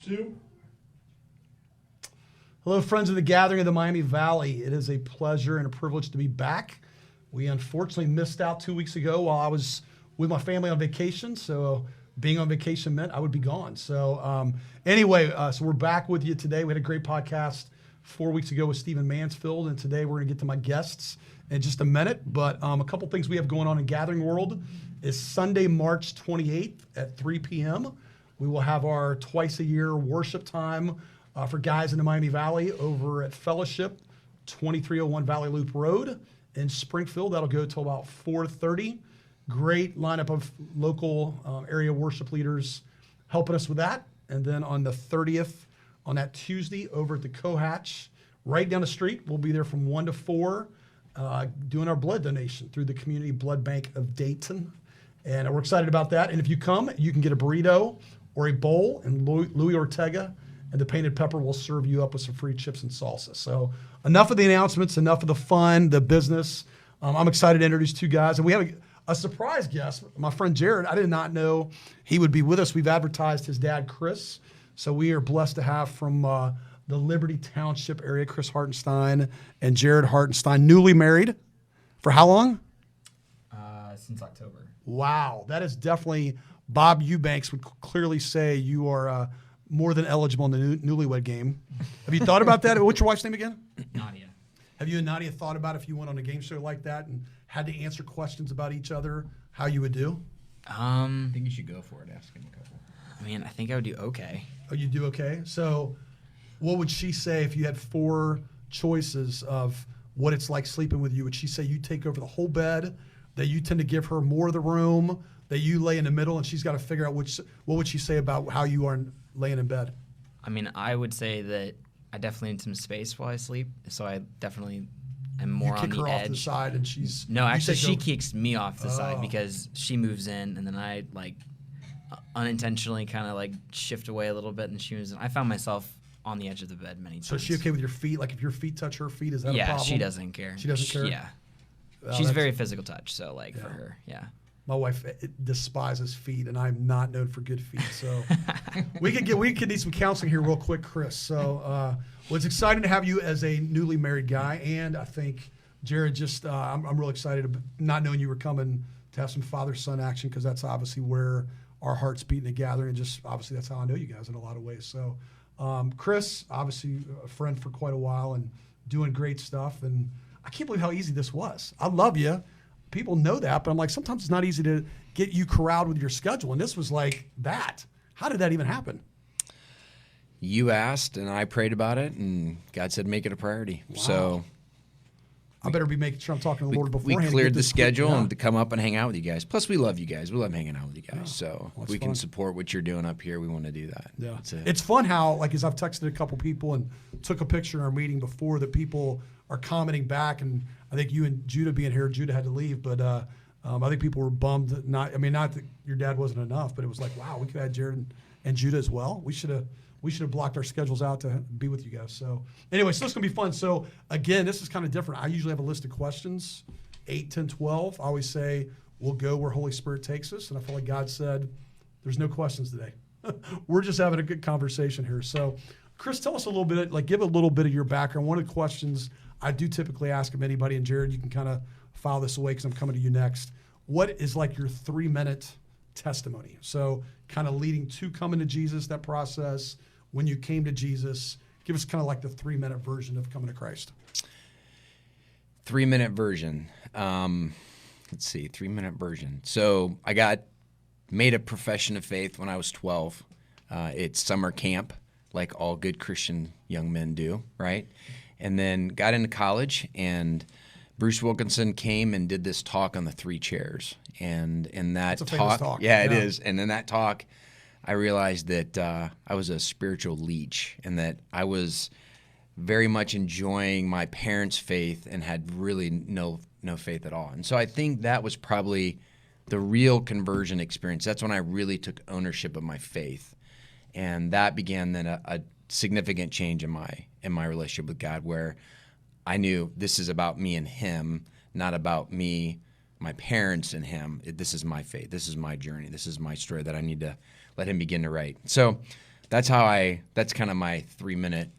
2. Hello, friends of the Gathering of the Miami Valley. It is a pleasure and a privilege to be back. We unfortunately missed out 2 weeks ago while I was with my family on vacation. So being on vacation meant I would be gone. So anyway, so we're back with you today. We had a great podcast 4 weeks ago with Stephen Mansfield, and today we're going to get to my guests in just a minute. But a couple things we have going on in Gathering World is Sunday, March 28th at 3 p.m. We will have our twice-a-year worship time for guys in the Miami Valley over at Fellowship, 2301 Valley Loop Road in Springfield. That'll go till about 4:30. Great lineup of local area worship leaders helping us with that. And then on the 30th, on that Tuesday, over at the Cohatch, right down the street, we'll be there from 1 to 4, doing our blood donation through the Community Blood Bank of Dayton. And we're excited about that. And if you come, you can get a burrito or a bowl, and Louis Ortega and the Painted Pepper will serve you up with some free chips and salsa. So enough of the announcements, enough of the fun, the business. I'm excited to introduce two guys. And we have a surprise guest, my friend Jared. I did not know he would be with us. We've advertised his dad, Chris. So we are blessed to have from the Liberty Township area, Chris Hartenstein and Jared Hartenstein, newly married. For how long? Since October. Wow. That is definitely, Bob Eubanks would clearly say you are more than eligible in the newlywed game. Have you thought about that? What's your wife's name again? Nadia. Have you and Nadia thought about if you went on a game show like that and had to answer questions about each other, how you would do? I think you should go for it. Ask him a couple. I mean, I think I would do okay. Oh, you do okay? So what would she say if you had 4 choices of what it's like sleeping with you? Would she say you take over the whole bed, that you tend to give her more of the room, that you lay in the middle, and she's got to figure out what would she say about how you are laying in bed? I mean, I would say that I definitely need some space while I sleep, so I definitely am more on the edge. You kick her off the side, and she's... No, actually, she kicks me off the side because she moves in, and then I, unintentionally kind of, shift away a little bit, and she moves in. I found myself on the edge of the bed many times. So is she okay with your feet? Like, if your feet touch her feet, is that a problem? Yeah, she doesn't care. She doesn't care? Yeah. She's very physical touch, so, for her, yeah. My wife despises feet, and I'm not known for good feet. So we could need some counseling here real quick, Chris. So well, it's exciting to have you as a newly married guy, and I think Jared, just I'm really excited not knowing you were coming to have some father-son action, because that's obviously where our hearts beat in the Gathering, and just obviously that's how I know you guys in a lot of ways. So Chris, obviously a friend for quite a while and doing great stuff, and I can't believe how easy this was. I love you. People know that, but I'm like, sometimes it's not easy to get you corralled with your schedule. And this was like that. How did that even happen? You asked, and I prayed about it, and God said, make it a priority. Wow. So I better be making sure I'm talking to the Lord beforehand. We cleared the schedule and to come up and hang out with you guys. Plus, we love you guys. We love hanging out with you guys. Yeah. So Well, if we fun. can support what you're doing up here, we want to do that. Yeah. That's it. It's fun how, as I've texted a couple people and took a picture in our meeting before, that people are commenting back. And I think you and Judah being here, Judah had to leave, but I think people were bummed. Not that your dad wasn't enough, but it was like, wow, we could have Jared and Judah as well. We should have blocked our schedules out to be with you guys. So anyway, so it's going to be fun. So again, this is kind of different. I usually have a list of questions, 8, 10, 12. I always say we'll go where Holy Spirit takes us. And I feel like God said, there's no questions today. We're just having a good conversation here. So Chris, tell us a little bit, give a little bit of your background. One of the questions I do typically ask of anybody, and Jared, you can kind of file this away because I'm coming to you next. What is your 3-minute testimony? So kind of leading to coming to Jesus, that process, when you came to Jesus. Give us kind of the 3-minute version of coming to Christ. 3-minute version. Let's see, 3-minute version. So I made a profession of faith when I was 12. It's summer camp, like all good Christian young men do, right? And then got into college, and Bruce Wilkinson came and did this talk on the 3 chairs. And in that talk, yeah, it is. And in that talk, I realized that I was a spiritual leech, and that I was very much enjoying my parents' faith and had really no faith at all. And so I think that was probably the real conversion experience. That's when I really took ownership of my faith. And that began then a significant change in my relationship with God, where I knew this is about me and Him, not about me, my parents, and Him. This is my faith. This is my journey. This is my story that I need to let Him begin to write. So that's kind of my 3-minute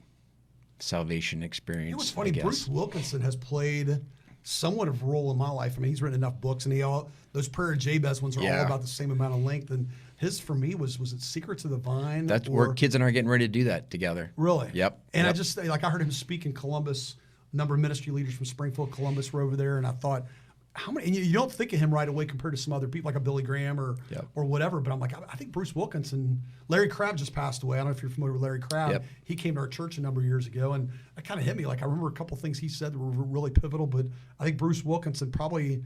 salvation experience. You know what's funny? I guess. Bruce Wilkinson has played somewhat of a role in my life. I mean, he's written enough books, and those Prayer of Jabez ones are all about the same amount of length. And his, for me, was it Secrets of the Vine? That's where kids and I are getting ready to do that together. Really? Yep. And yep. I heard him speak in Columbus. A number of ministry leaders from Springfield, Columbus were over there, and I thought, how many? And you don't think of him right away compared to some other people like a Billy Graham or whatever. But I'm like, I think Bruce Wilkinson, Larry Crabb just passed away. I don't know if you're familiar with Larry Crabb. Yep. He came to our church a number of years ago, and it kind of hit me. Like, I remember a couple things he said that were really pivotal. But I think Bruce Wilkinson probably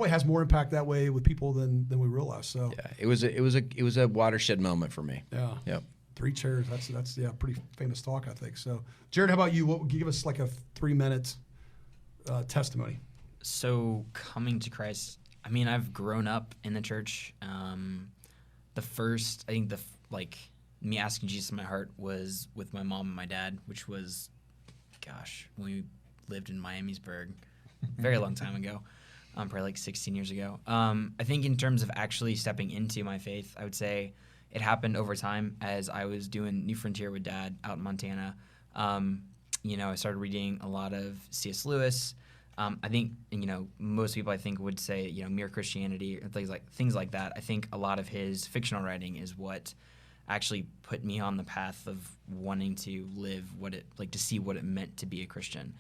has more impact that way with people than we realize. So yeah, it was a watershed moment for me. Yeah. Yep. 3 chairs. That's pretty famous talk, I think. So Jared, how about you? What would you give us like a 3-minute testimony? So coming to Christ, I mean, I've grown up in the church. Me asking Jesus in my heart was with my mom and my dad, which was, when we lived in Miamisburg, a very long time ago, probably like 16 years ago. I think in terms of actually stepping into my faith, I would say it happened over time as I was doing New Frontier with Dad out in Montana. I started reading a lot of C.S. Lewis. I think, most people I think would say, Mere Christianity or things like that. I think a lot of his fictional writing is what actually put me on the path of wanting to live to see what it meant to be a Christian.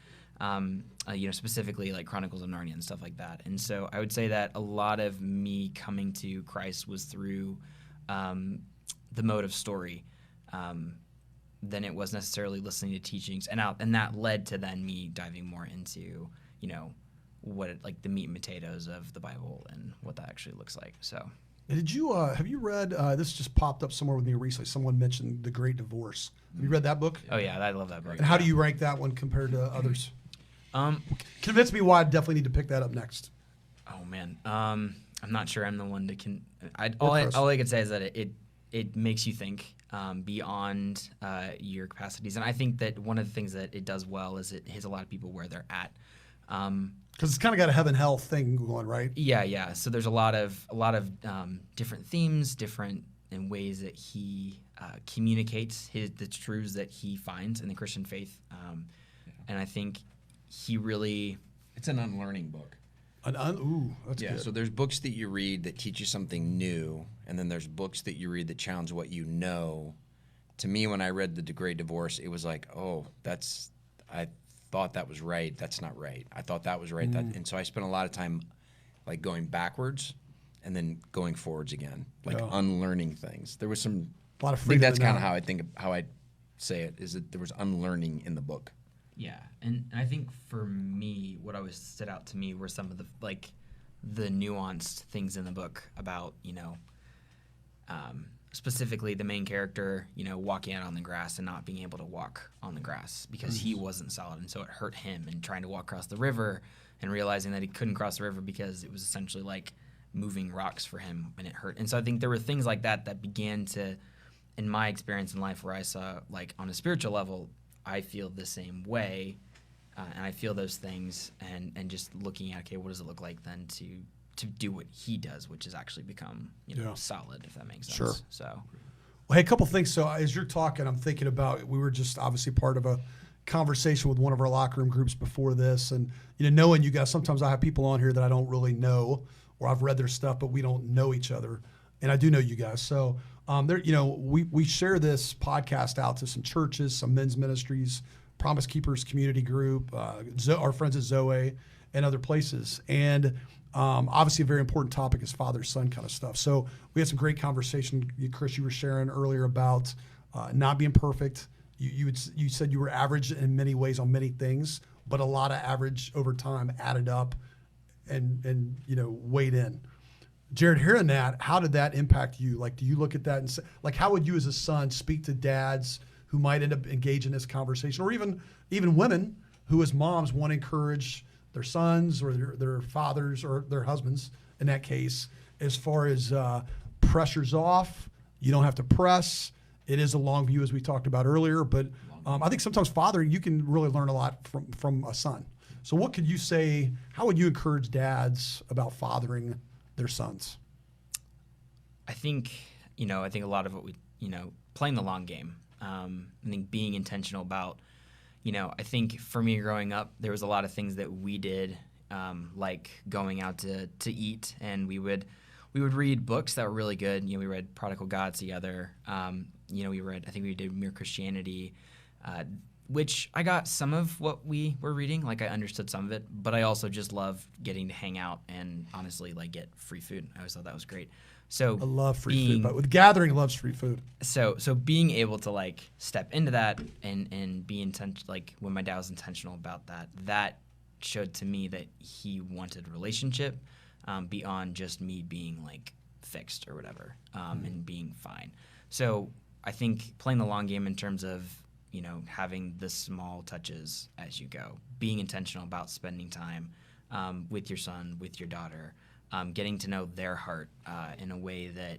Specifically like Chronicles of Narnia and stuff like that. And so I would say that a lot of me coming to Christ was through the mode of story. Than it was necessarily listening to teachings, and that led to then me diving more into the meat and potatoes of the Bible and what that actually looks like. So, did you have you read? This just popped up somewhere with me recently. Someone mentioned The Great Divorce. Have you read that book? Oh yeah, I love that book. And how do you rank that one compared to others? Convince me why I definitely need to pick that up next. Oh man, I'm not sure I'm the one to all I could say is that it makes you think beyond your capacities, and I think that one of the things that it does well is it hits a lot of people where they're at. Because it's kind of got a heaven hell thing going, right? Yeah. So there's a lot of different themes, different in ways that he communicates the truths that he finds in the Christian faith, and I think he really. It's an unlearning book. That's good. So there's books that you read that teach you something new, and then there's books that you read that challenge what you know. To me, when I read The Great Divorce, it was like, I thought that was right. That's not right. I thought that was right. And so I spent a lot of time like going backwards and then going forwards again, like unlearning things. There was a lot of freedom. I think that's kind of how I say it, is that there was unlearning in the book. Yeah, and I think for me, what always stood out to me were some of the nuanced things in the book about, specifically the main character, walking out on the grass and not being able to walk on the grass because he wasn't solid, and so it hurt him, and trying to walk across the river and realizing that he couldn't cross the river because it was essentially like moving rocks for him, and it hurt. And so I think there were things like that began to, in my experience in life, where I saw, like, on a spiritual level, I feel the same way, and I feel those things, and just looking at, okay, what does it look like then to do what he does, which is actually become solid, if that makes sense. Sure. So, well, hey, a couple things. So as you're talking, I'm thinking about, we were just obviously part of a conversation with one of our locker room groups before this, and knowing you guys, sometimes I have people on here that I don't really know, or I've read their stuff, but we don't know each other, and I do know you guys. So we share this podcast out to some churches, some men's ministries, Promise Keepers community group, our friends at Zoe, and other places. And obviously a very important topic is father-son kind of stuff. So we had some great conversation. Chris, you were sharing earlier about not being perfect. You said you were average in many ways on many things, but a lot of average over time added up and weighed in. Jared, hearing that, how did that impact you? Like, do you look at that and say, like, how would you as a son speak to dads who might end up engaging in this conversation, or even women who as moms want to encourage their sons or their fathers or their husbands in that case, as far as pressure's off, you don't have to press. It is a long view, as we talked about earlier, but I think sometimes fathering, you can really learn a lot from a son. So what could you say, how would you encourage dads about fathering their sons? I think a lot of what we, playing the long game. I think being intentional about, I think for me growing up, there was a lot of things that we did, like going out to eat, and we would read books that were really good. We read Prodigal Gods together. I think we did Mere Christianity, which I got some of what we were reading. Like, I understood some of it, but I also just loved getting to hang out and honestly, like, get free food. I always thought that was great. So I love free food, but with Gathering loves free food. So being able to like step into that and be like when my dad was intentional about that showed to me that he wanted relationship beyond just me being like fixed or whatever and being fine. So I think playing the long game in terms of having the small touches as you go, being intentional about spending time with your son, with your daughter. Getting to know their heart in a way that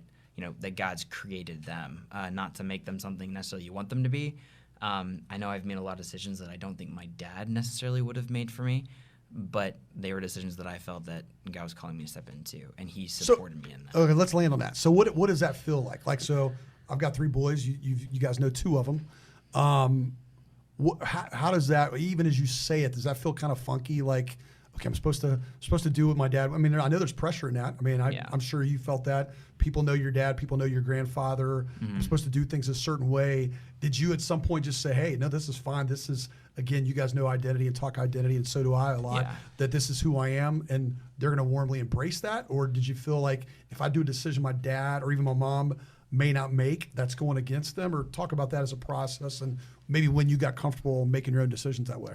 that God's created them, not to make them something necessarily you want them to be. I know I've made a lot of decisions that I don't think my dad necessarily would have made for me, but they were decisions that I felt that God was calling me to step into, and He supported me in that. Okay, let's land on that. So what does that feel like? Like, so I've got 3 boys. You guys know 2 of them. How does that, even as you say it, does that feel kind of funky? Like, okay, I'm supposed to do what my dad. I mean, I know there's pressure in that. I mean, I'm sure you felt that. People know your dad. People know your grandfather. I'm supposed to do things a certain way. Did you at some point just say, hey, no, this is fine. This is, again, you guys know identity and talk identity, and so do I a lot, that this is who I am, and they're going to warmly embrace that? Or did you feel like if I do a decision my dad or even my mom may not make, that's going against them? Or talk about that as a process and maybe when you got comfortable making your own decisions that way.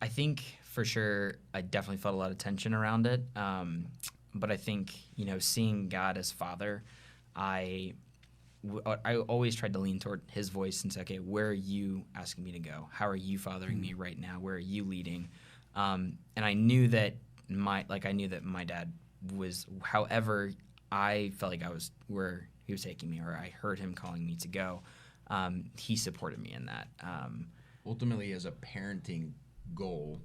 I think for sure I definitely felt a lot of tension around it. But I think, seeing God as Father, I always tried to lean toward His voice and say, okay, where are you asking me to go? How are you fathering me right now? Where are you leading? And I knew that my dad was, however I felt like I was where He was taking me, or I heard Him calling me to go, He supported me in that. Ultimately, as a parenting goal,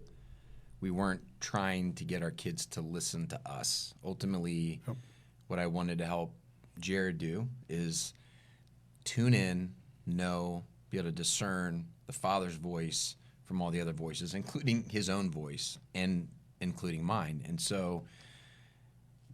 we weren't trying to get our kids to listen to us. Ultimately, what I wanted to help Jared do is tune in, know, be able to discern the Father's voice from all the other voices, including his own voice and including mine. And so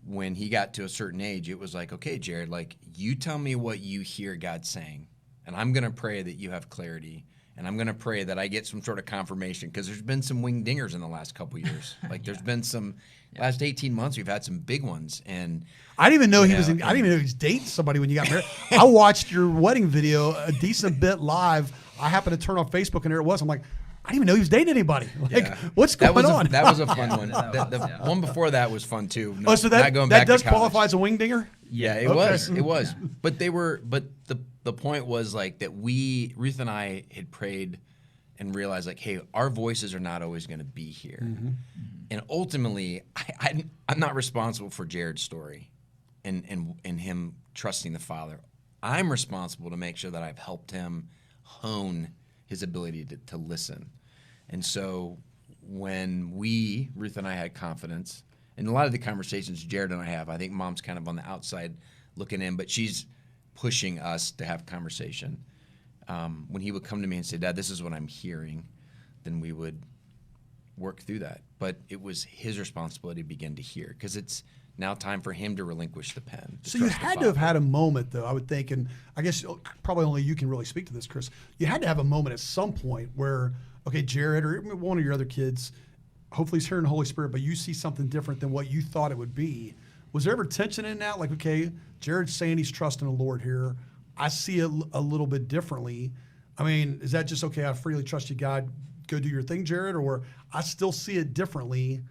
when he got to a certain age, it was like, okay, Jared, like, you tell me what you hear God saying, and I'm going to pray that you have clarity. And I'm going to pray that I get some sort of confirmation, because there's been some wing dingers in the last couple years. Like, there's been some last 18 months, we've had some big ones. And I didn't even know I didn't even know he was dating somebody when you got married. I watched your wedding video a decent bit live. I happened to turn on Facebook, and there it was. I'm like, I didn't even know he was dating anybody. Like, what's going on? That was a fun one. The one before that was fun too. So that does qualify as a wing dinger? Yeah, it was. It was. But the point was like that Ruth and I had prayed and realized like, hey, our voices are not always going to be here. Mm-hmm. And ultimately, I'm not responsible for Jared's story and him trusting the Father. I'm responsible to make sure that I've helped him hone his ability to listen. And so when Ruth and I had confidence, and a lot of the conversations Jared and I have, I think Mom's kind of on the outside looking in, but she's pushing us to have conversation. When he would come to me and say, Dad, this is what I'm hearing, then we would work through that. But it was his responsibility to begin to hear, because it's now time for him to relinquish the pen. So you had to have had a moment, though, I would think, and I guess probably only you can really speak to this, Chris. You had to have a moment at some point where, okay, Jared or one of your other kids, hopefully he's hearing the Holy Spirit, but you see something different than what you thought it would be. Was there ever tension in that? Like, okay, Jared's saying he's trusting the Lord here. I see it a little bit differently. I mean, is that just, okay, I freely trust you, God, go do your thing, Jared? Or I still see it differently,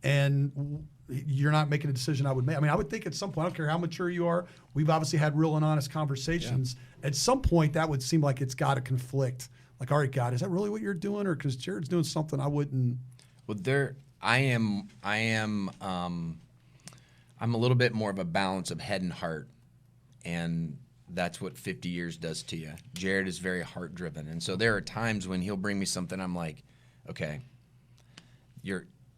and you're not making a decision I would make? I mean, I would think at some point, I don't care how mature you are, we've obviously had real and honest conversations. Yeah. At some point, that would seem like it's got to conflict. Like, all right, God, is that really what you're doing? Or because Jared's doing something I wouldn't. Well, I'm a little bit more of a balance of head and heart, and that's what 50 years does to you. Jared is very heart driven, and so there are times when he'll bring me something, I'm like, okay,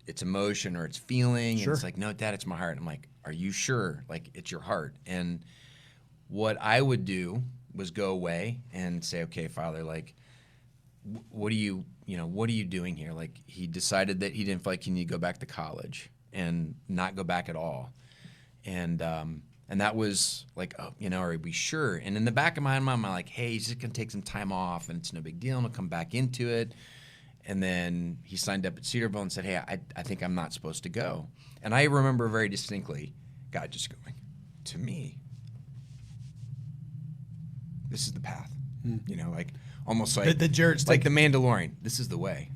it's emotion or it's feeling, sure. And it's like, no, Dad, it's my heart. I'm like, are you sure? Like, it's your heart. And what I would do was go away and say, okay, Father, like, what are you doing here? Like, he decided that he didn't feel like he needed to go back to college and not go back at all. And that was like, oh, are we sure? And in the back of my mind, I'm like, hey, he's just going to take some time off and it's no big deal. I'm going to come back into it. And then he signed up at Cedarville and said, hey, I think I'm not supposed to go. And I remember very distinctly God just going, to me, this is the path. Like almost like that Jared's like the Mandalorian. This is the way.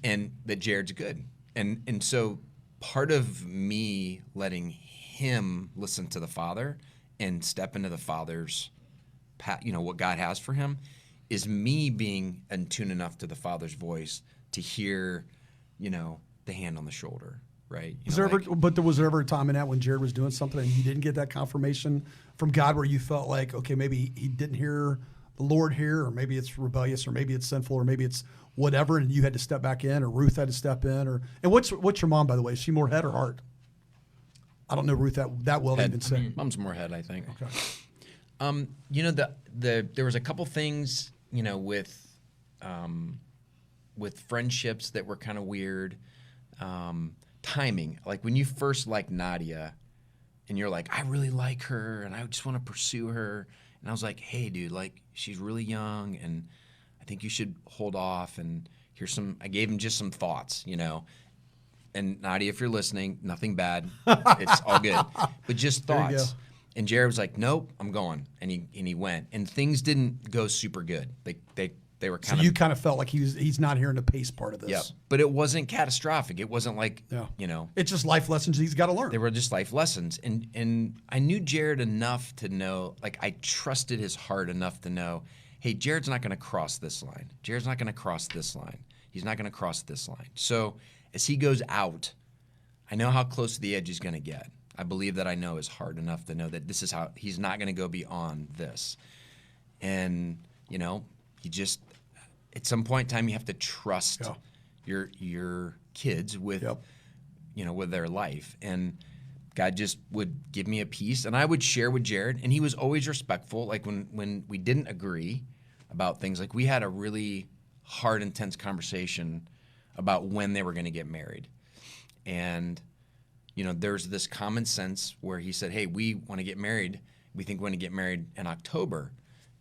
And that Jared's good. And so part of me letting him listen to the Father and step into the Father's path, what God has for him, is me being in tune enough to the Father's voice to hear, the hand on the shoulder, right? Was there ever a time in that when Jared was doing something and you didn't get that confirmation from God where you felt like, okay, maybe he didn't hear the Lord here, or maybe it's rebellious, or maybe it's sinful, or maybe it's whatever, and you had to step back in, or Ruth had to step in, and what's your mom, by the way? Is she more head or heart? I don't know Ruth that well. Head. Even say. Mom's more head, I think. Okay. There was a couple things, with friendships that were kind of weird. Timing, like when you first like Nadia, and you're like, I really like her, and I just want to pursue her. And I was like, hey, dude, like, she's really young, and I think you should hold off. And I gave him just some thoughts, And Nadia, if you're listening, nothing bad. It's all good. But just thoughts. And Jared was like, nope, I'm going. And he went. And things didn't go super good. They were kind of. So you kind of felt like he's not hearing the pace part of this. Yeah. But it wasn't catastrophic. It wasn't like, It's just life lessons he's got to learn. They were just life lessons. And I knew Jared enough to know, like, I trusted his heart enough to know, hey, Jared's not going to cross this line. Jared's not going to cross this line. He's not going to cross this line. So as he goes out, I know how close to the edge he's going to get. I believe that I know his heart enough to know that this is how he's not going to go beyond this. And, he just, at some point in time, you have to trust your kids with, with their life. And God just would give me a piece, and I would share with Jared, and he was always respectful. Like when we didn't agree about things, like we had a really hard, intense conversation about when they were going to get married. And, there's this common sense where he said, hey, we want to get married. We think we're going to get married in October.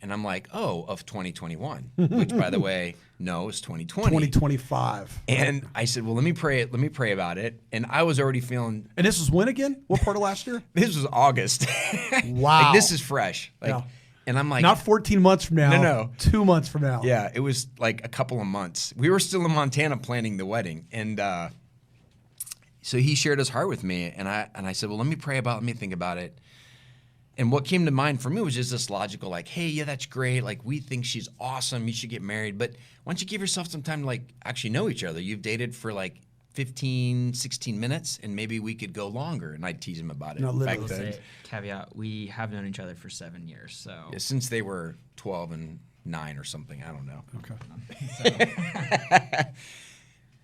And I'm like, of 2021, which, by the way, no, it's 2020. 2025. And I said, well, let me pray about it. And I was already feeling. And this was when again? What part of last year? This was August. Wow. Like, this is fresh. Like, and I'm like, not 14 months from now. No. 2 months from now. Yeah, it was like a couple of months. We were still in Montana planning the wedding. And so he shared his heart with me. And I said, well, let me think about it. And what came to mind for me was just this logical, like, hey, yeah, that's great. Like, we think she's awesome. You should get married. But why don't you give yourself some time to, like, actually know each other? You've dated for, like, 15, 16 minutes, and maybe we could go longer. And I'd tease him about it. No, literally. I will say, caveat, we have known each other for 7 years. So Yeah, since they were 12 and 9 or something. I don't know. Okay.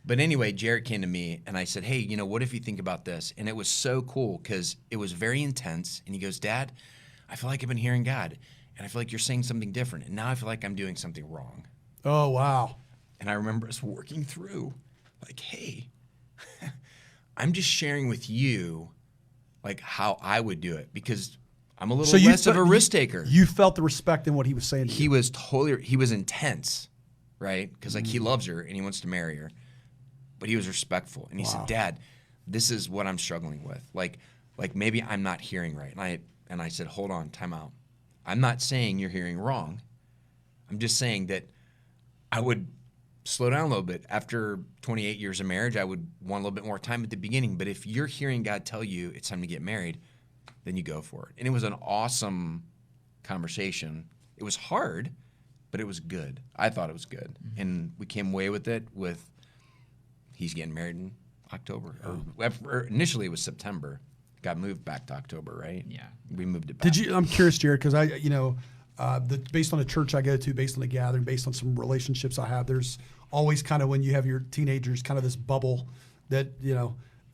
But anyway, Jared came to me, and I said, hey, what if you think about this? And it was so cool because it was very intense. And he goes, Dad, I feel like I've been hearing God, and I feel like you're saying something different. And now I feel like I'm doing something wrong. Oh, wow. And I remember us working through, like, hey, I'm just sharing with you, like, how I would do it because I'm a little less of a risk taker. You felt the respect in what he was saying to you. He was intense, right? Because, like, he loves her, and he wants to marry her. But he was respectful. And he said, Dad, this is what I'm struggling with. Like maybe I'm not hearing right. And I said, hold on, time out. I'm not saying you're hearing wrong. I'm just saying that I would slow down a little bit. After 28 years of marriage, I would want a little bit more time at the beginning. But if you're hearing God tell you it's time to get married, then you go for it. And it was an awesome conversation. It was hard, but it was good. I thought it was good. Mm-hmm. And we came away with it with he's getting married in October. Or initially it was September. Got moved back to October, right? Yeah. We moved it back. I'm curious, Jared, because based on the church I go to, based on the gathering, based on some relationships I have, there's always kind of when you have your teenagers, kind of this bubble that,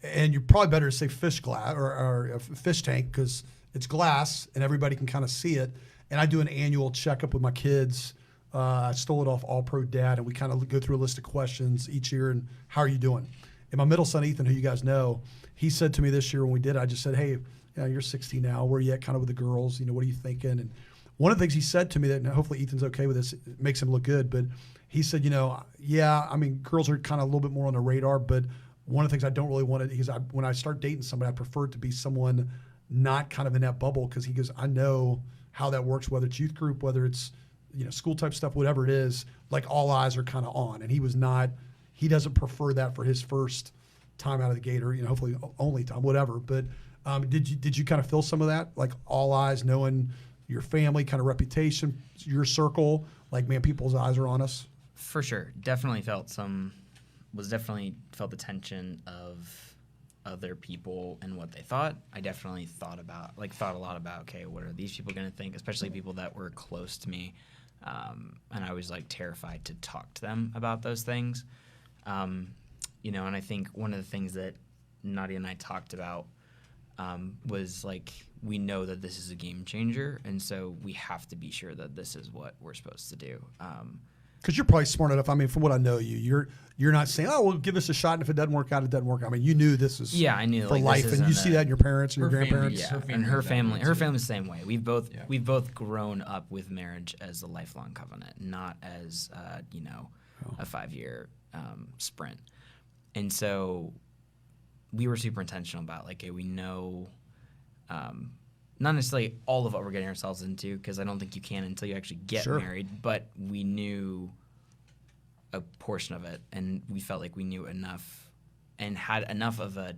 and you're probably better to say fish glass or a fish tank because it's glass and everybody can kind of see it. and I do an annual checkup with my kids. I stole it off All Pro Dad, and we kind of go through a list of questions each year and how are you doing? And my middle son, Ethan, who you guys know, he said to me this year when we did it, I just said, hey, you're 16 now. Where are you at kind of with the girls? What are you thinking? And one of the things he said to me that, and hopefully Ethan's okay with this, it makes him look good, but he said, girls are kind of a little bit more on the radar, but one of the things I don't really want to, when I start dating somebody, I prefer it to be someone not kind of in that bubble, because he goes, I know how that works, whether it's youth group, whether it's school type stuff, whatever it is, like all eyes are kind of on. And he doesn't prefer that for his first time out of the gate, or hopefully only time, whatever. But did you kind of feel some of that, like all eyes, knowing your family, kind of reputation, your circle, like, man, people's eyes are on us? For sure. Definitely felt the tension of other people and what they thought. I definitely thought a lot about, okay, what are these people going to think, especially people that were close to me. And I was like terrified to talk to them about those things. And I think one of the things that Nadia and I talked about was like, we know that this is a game changer, and so we have to be sure that this is what we're supposed to do. Because you're probably smart enough. I mean, from what I know, you're not saying, "Oh, we'll give this a shot, and if it doesn't work out, it doesn't work out." I mean, you knew this is I knew for like, life, and you see that in your parents and your grandparents. And her family's the same way. We've both grown up with marriage as a lifelong covenant, not as a 5-year sprint. And so we were super intentional about like, okay, we know. Not necessarily all of what we're getting ourselves into, because I don't think you can until you actually get married, but we knew a portion of it, and we felt like we knew enough and had enough of a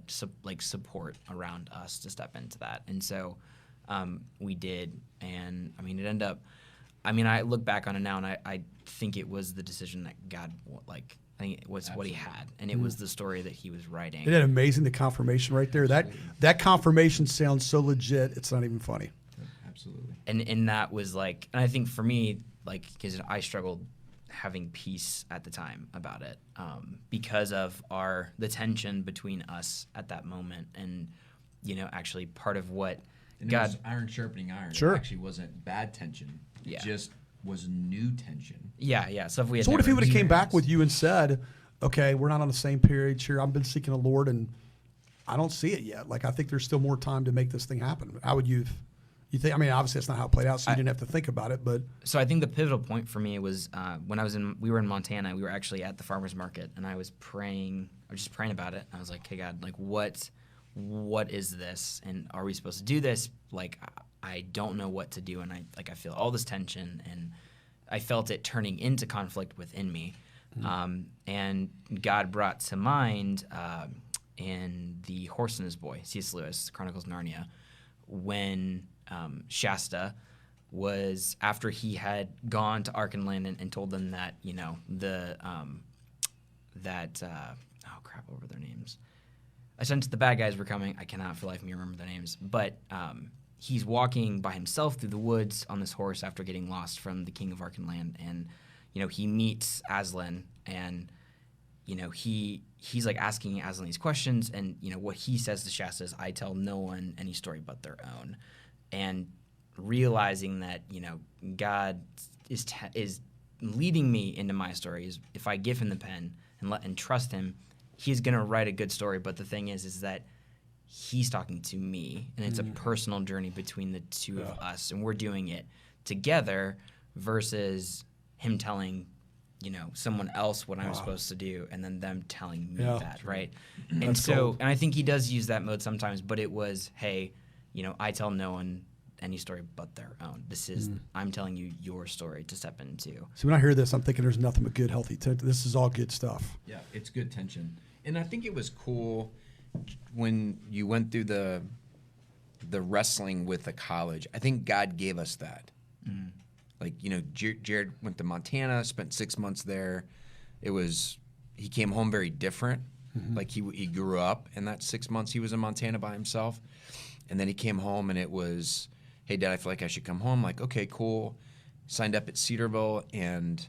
support around us to step into that. And so we did, and I mean, it ended up, I look back on it now, and I think it was the decision that God, I think it was what he had, and it was the story that he was writing. Isn't that amazing, the confirmation right there? That confirmation sounds so legit, it's not even funny. Absolutely. And that was like, and I think for me, like, because I struggled having peace at the time about it, because of the tension between us at that moment, and actually part of what God, it was iron sharpening iron. Sure. It actually wasn't bad tension. It just was new tension. Yeah. So So what if he would have came back with you and said, okay, we're not on the same page here. I've been seeking the Lord, and I don't see it yet. Like, I think there's still more time to make this thing happen. How would you think? I mean, obviously that's not how it played out, so you didn't have to think about it. But so I think the pivotal point for me was when we were in Montana. We were actually at the farmer's market, and I was just praying about it. I was like, hey God, like what is this, and are we supposed to do this? Like, I don't know what to do, and I feel all this tension, and I felt it turning into conflict within me. And God brought to mind in The Horse and His Boy, C.S. Lewis, Chronicles of Narnia, when Shasta was, after he had gone to Arkenland and told them that, what were their names? Essentially, the bad guys were coming. I cannot for the life of me remember their names, but he's walking by himself through the woods on this horse after getting lost from the king of Arkenland, and he meets Aslan, and he's like asking Aslan these questions, and what he says to Shasta is, "I tell no one any story but their own," and realizing that God is leading me into my stories. If I give him the pen and trust him, he's gonna write a good story. But the thing is that he's talking to me, and it's a personal journey between the two of us, and we're doing it together versus him telling someone else what I'm supposed to do, and then them telling me that, right? And so, and I think he does use that mode sometimes, but it was, hey, I tell no one any story but their own. This is, I'm telling you your story to step into. So when I hear this, I'm thinking there's nothing but good, healthy tension. This is all good stuff. Yeah, it's good tension. And I think it was cool when you went through the wrestling with the college. I think God gave us that. Like, Jared went to Montana, spent 6 months there. He came home very different. Like he grew up in that 6 months he was in Montana by himself. And then he came home, and it was, hey, Dad, I feel like I should come home. Like, okay, cool. Signed up at Cedarville, and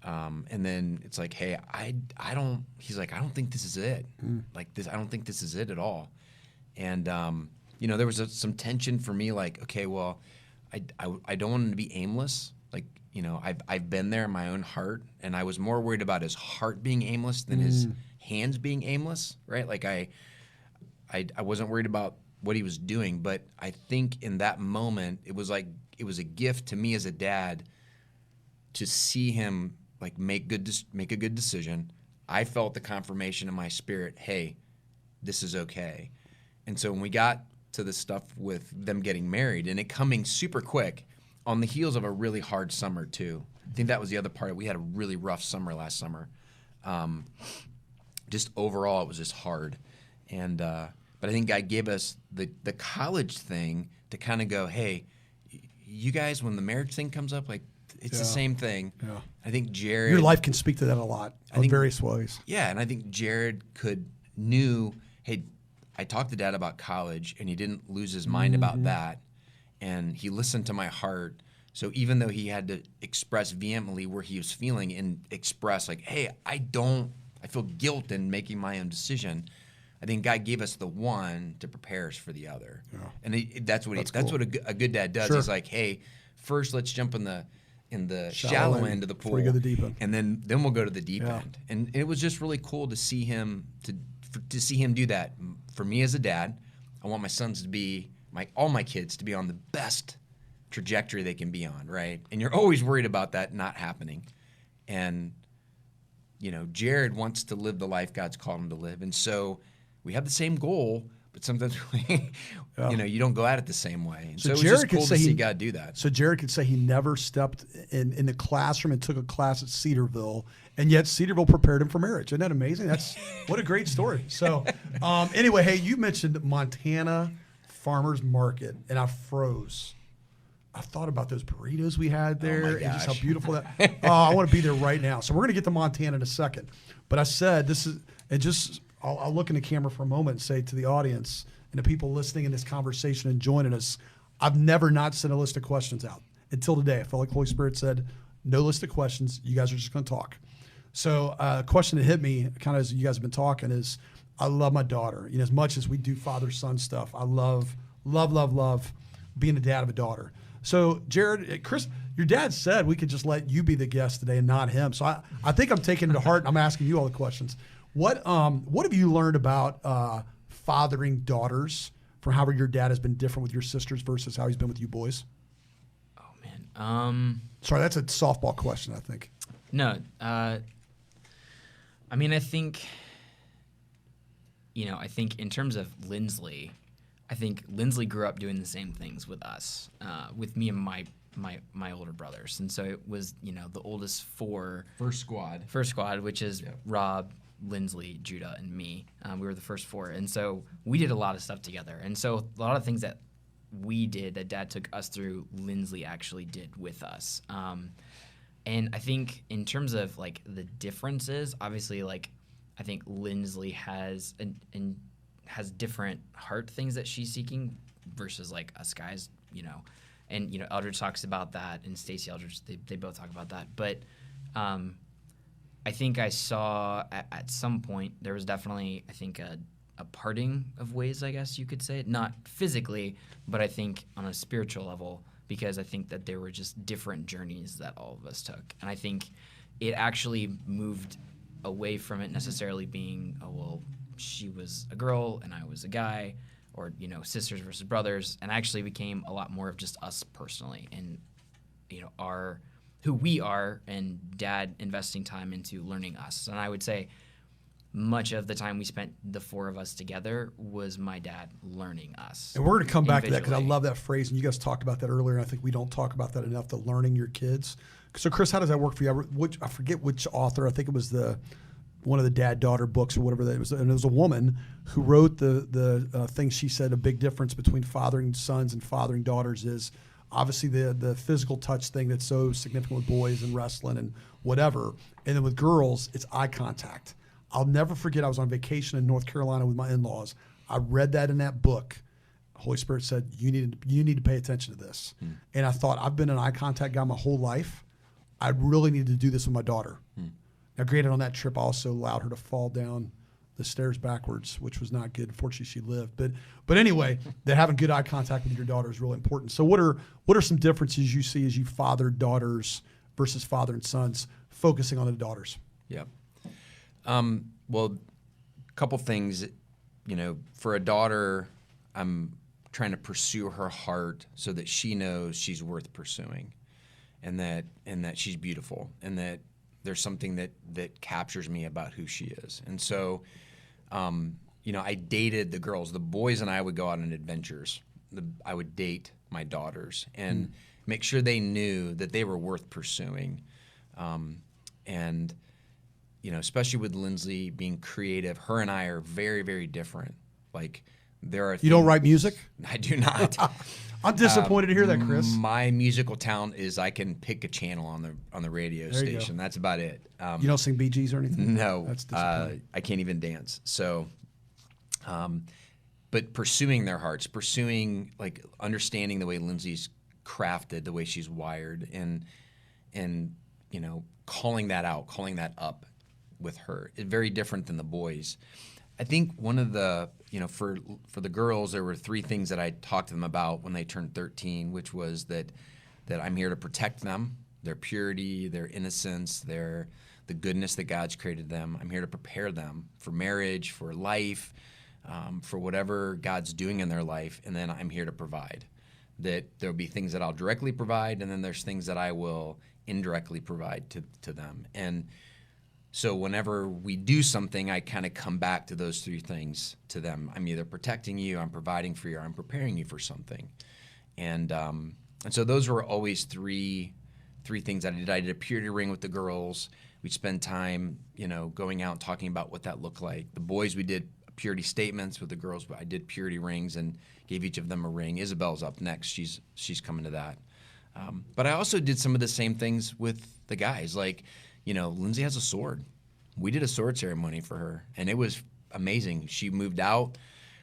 then it's like, hey, he's like, I don't think this is it. Like this, I don't think this is it at all. And, there was some tension for me, like, okay, well, I don't want him to be aimless. Like, I've been there in my own heart, and I was more worried about his heart being aimless than his hands being aimless, right? Like I wasn't worried about what he was doing, but I think in that moment it was a gift to me as a dad to see him like make a good decision. I felt the confirmation in my spirit, hey, this is okay. And so when we got to the stuff with them getting married and it coming super quick on the heels of a really hard summer too. I think that was the other part. We had a really rough summer last summer. Just overall, it was just hard. And but I think God gave us the college thing to kind of go, hey, you guys, when the marriage thing comes up, like it's the same thing. Yeah. I think Jared. Your life can speak to that a lot in various ways. Yeah, and I think Jared knew, hey, I talked to Dad about college, and he didn't lose his mind about that, and he listened to my heart. So even though he had to express vehemently where he was feeling and express like, hey, I feel guilt in making my own decision. I think God gave us the one to prepare us for the other, and that's what a good dad does. Sure. He's like, hey, first let's jump in the shallow end of the pool, before you go to the deep end. and then we'll go to the deep end. And it was just really cool to see him to see him do that. For me as a dad, I want my sons to be all my kids to be on the best trajectory they can be on, right? And you're always worried about that not happening. And Jared wants to live the life God's called him to live, and so we have the same goal, but sometimes you don't go at it the same way. And so it was just cool to see God do that. So Jared could say he never stepped in the classroom and took a class at Cedarville, and yet Cedarville prepared him for marriage. Isn't that amazing? That's what a great story. So anyway, hey, you mentioned Montana Farmers Market, and I froze. I thought about those burritos we had there and just how beautiful that. I want to be there right now. So we're going to get to Montana in a second. But I said this is, and just I'll look in the camera for a moment and say to the audience and the people listening in this conversation and joining us, I've never not sent a list of questions out until today. I felt like the Holy Spirit said, no list of questions. You guys are just going to talk. So a question that hit me kind of as you guys have been talking is, I love my daughter. As much as we do father-son stuff, I love being the dad of a daughter. So Jared, Chris, your dad said we could just let you be the guest today and not him. So I think I'm taking it to heart and I'm asking you all the questions. What have you learned about fathering daughters from how your dad has been different with your sisters versus how he's been with you boys? Oh man. Sorry, that's a softball question, I think. No. I think I think in terms of Lindsley, I think Lindsley grew up doing the same things with us, with me and my older brothers. And so it was, the oldest four. First squad, which is Rob, Lindsley, Judah, and me. We were the first four. And so we did a lot of stuff together. And so a lot of things that we did that Dad took us through, Lindsley actually did with us. And I think in terms of like the differences, obviously, like I think Lindsley has has different heart things that she's seeking versus like us guys, and Eldridge talks about that, and Stacey Eldridge, they both talk about that. But I think I saw at some point there was definitely, I think, a parting of ways, I guess you could say, not physically, but I think on a spiritual level, because I think that there were just different journeys that all of us took. And I think it actually moved away from it necessarily being, she was a girl and I was a guy, or, sisters versus brothers, and actually became a lot more of just us personally and, who we are, and Dad investing time into learning us. And I would say much of the time we spent, the four of us together, was my dad learning us. And we're going to come back to that because I love that phrase, and you guys talked about that earlier, and I think we don't talk about that enough, the learning your kids. So, Chris, how does that work for you? I forget which author. I think it was one of the dad-daughter books or whatever that was. And it was a woman who wrote the thing. She said a big difference between fathering sons and fathering daughters is obviously the physical touch thing that's so significant with boys and wrestling and whatever. And then with girls, it's eye contact. I'll never forget, I was on vacation in North Carolina with my in-laws. I read that in that book. Holy Spirit said, you need to pay attention to this. And I thought, I've been an eye contact guy my whole life. I really need to do this with my daughter. Now, granted, on that trip, I also allowed her to fall down the stairs backwards, which was not good. Fortunately, she lived. But anyway, that having good eye contact with your daughter is really important. So what are some differences you see as you father daughters versus father and sons, focusing on the daughters? Yep. Well, a couple things. For a daughter, I'm trying to pursue her heart so that she knows she's worth pursuing, and that she's beautiful, and that there's something that captures me about who she is. And so, I dated the girls. The boys and I would go out on adventures. I would date my daughters and make sure they knew that they were worth pursuing. And especially with Lindsay being creative, her and I are very, very different. Like, there are You don't write music? I do not. I'm disappointed to hear that, Chris. My musical talent is I can pick a channel on the radio There you go. station. That's about it. You don't sing Bee Gees or anything? No, That's disappointing. I can't even dance. So, but pursuing their hearts, pursuing, like, understanding the way Lindsay's crafted, the way she's wired, and calling that out, calling that up with her is very different than the boys. I think one of the, for the girls, there were 3 things that I talked to them about when they turned 13, which was that I'm here to protect them, their purity, their innocence, the goodness that God's created them. I'm here to prepare them for marriage, for life, for whatever God's doing in their life, and then I'm here to provide. That there'll be things that I'll directly provide, and then there's things that I will indirectly provide to them. And so whenever we do something, I kind of come back to those 3 things to them. I'm either protecting you, I'm providing for you, or I'm preparing you for something. And so those were always three things I did. I did a purity ring with the girls. We'd spend time, going out and talking about what that looked like. The boys, we did purity statements. With the girls, but I did purity rings and gave each of them a ring. Isabel's up next. She's coming to that. But I also did some of the same things with the guys. Like, Lindsay has a sword. We did a sword ceremony for her, and it was amazing. She moved out.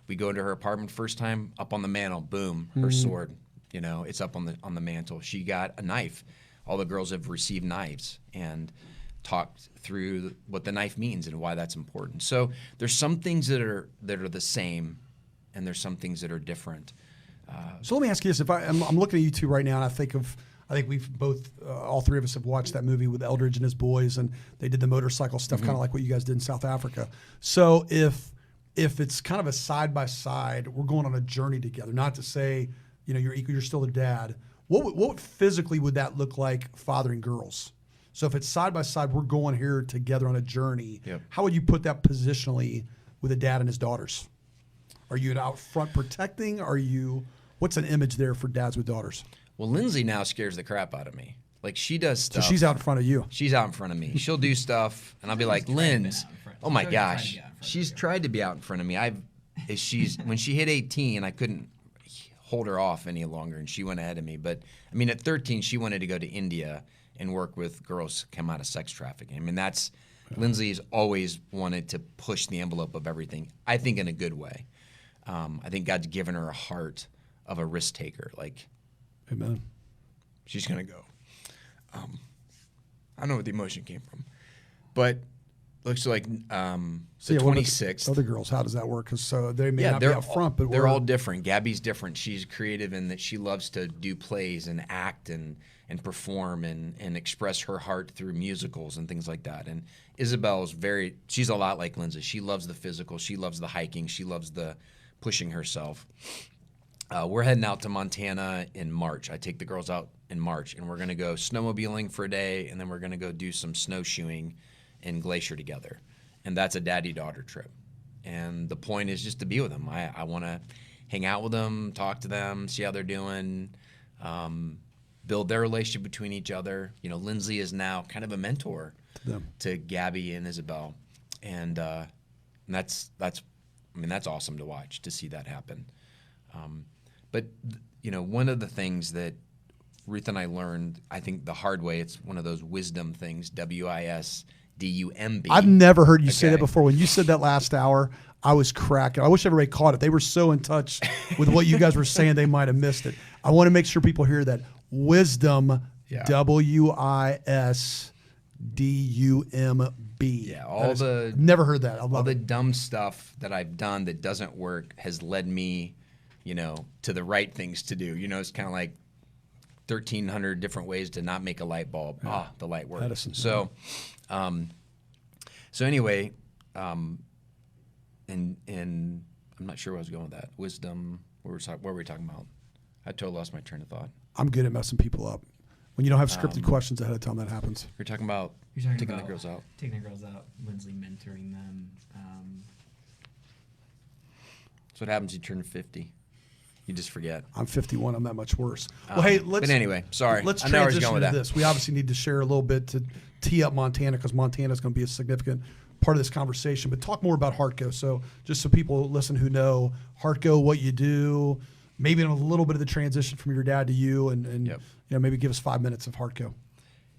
We go into her apartment first time, up on the mantle, boom, her sword. It's up on the mantle. She got a knife. All the girls have received knives and talked through what the knife means and why that's important. So there's some things that are the same, and there's some things that are different. So let me ask you this: if I'm looking at you two right now, and I think we've both, all 3 of us have watched that movie with Eldridge and his boys, and they did the motorcycle stuff, kind of like what you guys did in South Africa. So if it's kind of a side by side, we're going on a journey together. Not to say you're equal, you're still a dad. What physically would that look like, fathering girls? So if it's side by side, we're going here together on a journey. Yep. How would you put that positionally with a dad and his daughters? Are you out front protecting? What's an image there for dads with daughters? Well, Lindsay now scares the crap out of me. Like, she does stuff. So she's out in front of you. She's out in front of me. She'll do stuff, and I'll be like, Linz, oh my gosh. She's tried to be out in front of me. When she hit 18, I couldn't hold her off any longer, and she went ahead of me. But, at 13, she wanted to go to India and work with girls come out of sex trafficking. Lindsay's always wanted to push the envelope of everything, I think in a good way. I think God's given her a heart of a risk taker. Like, Amen. she's going to go. I don't know what the emotion came from. But looks like the 26th. Other girls, how does that work? Because they may not be they're up front, but they're all different. Gabby's different. She's creative in that she loves to do plays and act and perform and express her heart through musicals and things like that. And Isabel's she's a lot like Lindsay. She loves the physical. She loves the hiking. She loves the pushing herself. We're heading out to Montana in March. I take the girls out in March, and we're going to go snowmobiling for a day, and then we're going to go do some snowshoeing in Glacier together. And that's a daddy-daughter trip. And the point is just to be with them. I want to hang out with them, talk to them, see how they're doing, build their relationship between each other. Lindsay is now kind of a mentor to Gabby and Isabel. And that's awesome to watch, to see that happen. But one of the things that Ruth and I learned, I think the hard way, it's one of those wisdom things, WISDUMB. I've never heard you say that before. When you said that last hour, I was cracking. I wish everybody caught it. They were so in touch with what you guys were saying, they might have missed it. I want to make sure people hear that. Wisdom, WISDUMB. be. Yeah, never heard that. I love all the it. dumb stuff that I've done that doesn't work has led me, to the right things to do. It's kind of like 1,300 different ways to not make a light bulb. The light works. Edison, so, anyway, and I'm not sure where I was going with that. Wisdom. What were we talking about? I totally lost my train of thought. I'm good at messing people up. When you don't have scripted questions ahead of time, that happens. We're talking about taking the girls out. Taking the girls out, Lindsley mentoring them. That's what happens. You turn 50. You just forget. I'm 51. I'm that much worse. Well, hey, But anyway, sorry. Let's I know where I was transition going with to that. this. We obviously need to share a little bit to tee up Montana because Montana is going to be a significant part of this conversation. But talk more about Hardco. So just so people listen who know Hardco, what you do, maybe a little bit of the transition from your dad to you, and Yep. maybe give us 5 minutes of Hardco.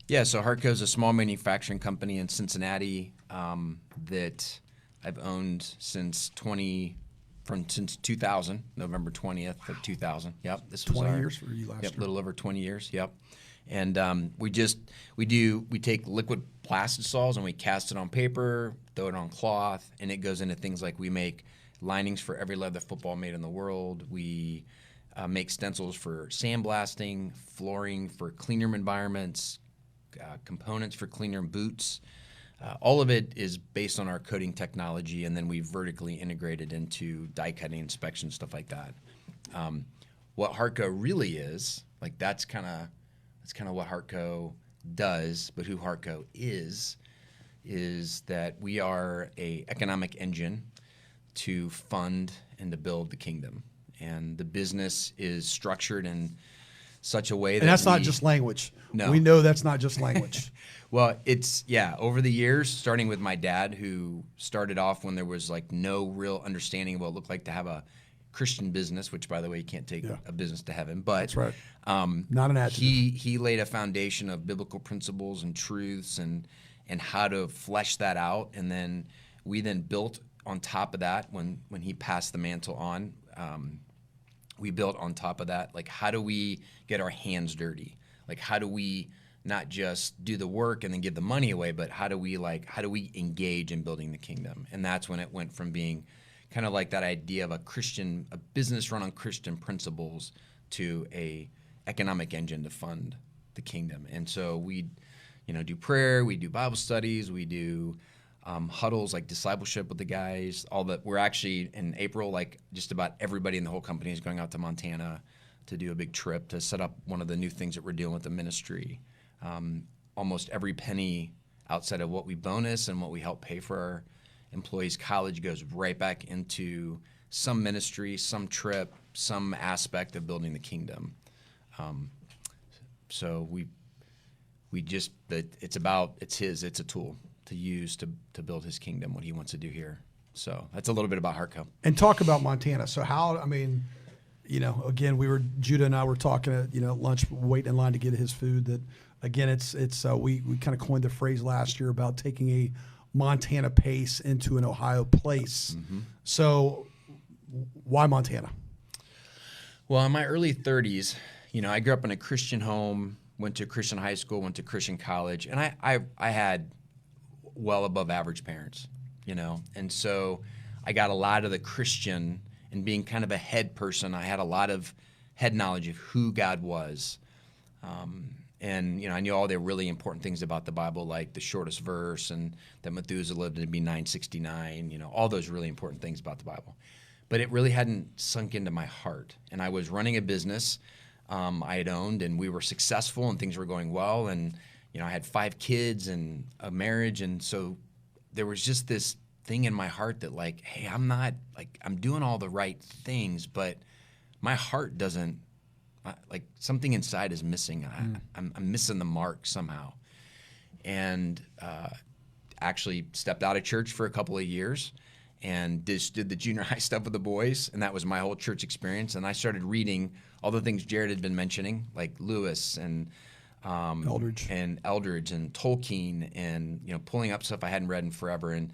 Yeah, so Hardco is a small manufacturing company in Cincinnati that I've owned since 2000, November 20th of 2000. Yep, this was 20 years for you last Yep, year. a little over 20 years. Yep, and we take liquid plastisols and we cast it on paper, throw it on cloth, and it goes into things like we make linings for every leather football made in the world. We make stencils for sandblasting, flooring for clean room environments, components for clean room boots. All of it is based on our coating technology, and then we vertically integrated into die cutting, inspection, stuff like that. What Hardco really is, like that's kind of what Hardco does, but who Hardco is that we are a economic engine to fund and to build the kingdom. And the business is structured in such a way that And that's not just language. No. We know that's not just language. Well, over the years, starting with my dad, who started off when there was like no real understanding of what it looked like to have a Christian business, which by the way, you can't take a business to heaven, but That's right. Not an adjective. he laid a foundation of biblical principles and truths and how to flesh that out. And then we then built on top of that when he passed the mantle on. We built on top of that, like how do we get our hands dirty? Like how do we not just do the work and then give the money away, but how do we engage in building the kingdom? And that's when it went from being kind of like that idea of a business run on Christian principles to a economic engine to fund the kingdom. And so we, do prayer, we do Bible studies, we do huddles like discipleship with the guys. We're actually in April, like just about everybody in the whole company is going out to Montana to do a big trip to set up one of the new things that we're doing with the ministry. Almost every penny outside of what we bonus and what we help pay for our employees' college goes right back into some ministry, some trip, some aspect of building the kingdom. So it's a tool to use to build his kingdom, what he wants to do here. So that's a little bit about Hardco. And talk about Montana. So again, Judah and I were talking at, lunch, waiting in line to get his food. That again, we kind of coined the phrase last year about taking a Montana pace into an Ohio place. Mm-hmm. So why Montana? Well, in my early 30s, I grew up in a Christian home, went to a Christian high school, went to Christian college, and I had well above average parents, and so I got a lot of the Christian, and being kind of a head person, I had a lot of head knowledge of who God was. And I knew all the really important things about the Bible, like the shortest verse and that Methuselah lived to be 969, all those really important things about the Bible. But it really hadn't sunk into my heart. And I was running a business I had owned, and we were successful and things were going well. And, I had 5 kids and a marriage. And so there was just this thing in my heart that like, hey, I'm doing all the right things, but my heart doesn't, like something inside is missing. I'm missing the mark somehow. And actually stepped out of church for a couple of years and did the junior high stuff with the boys. And that was my whole church experience. And I started reading all the things Jared had been mentioning, like Lewis and Eldridge and Tolkien, and pulling up stuff I hadn't read in forever, and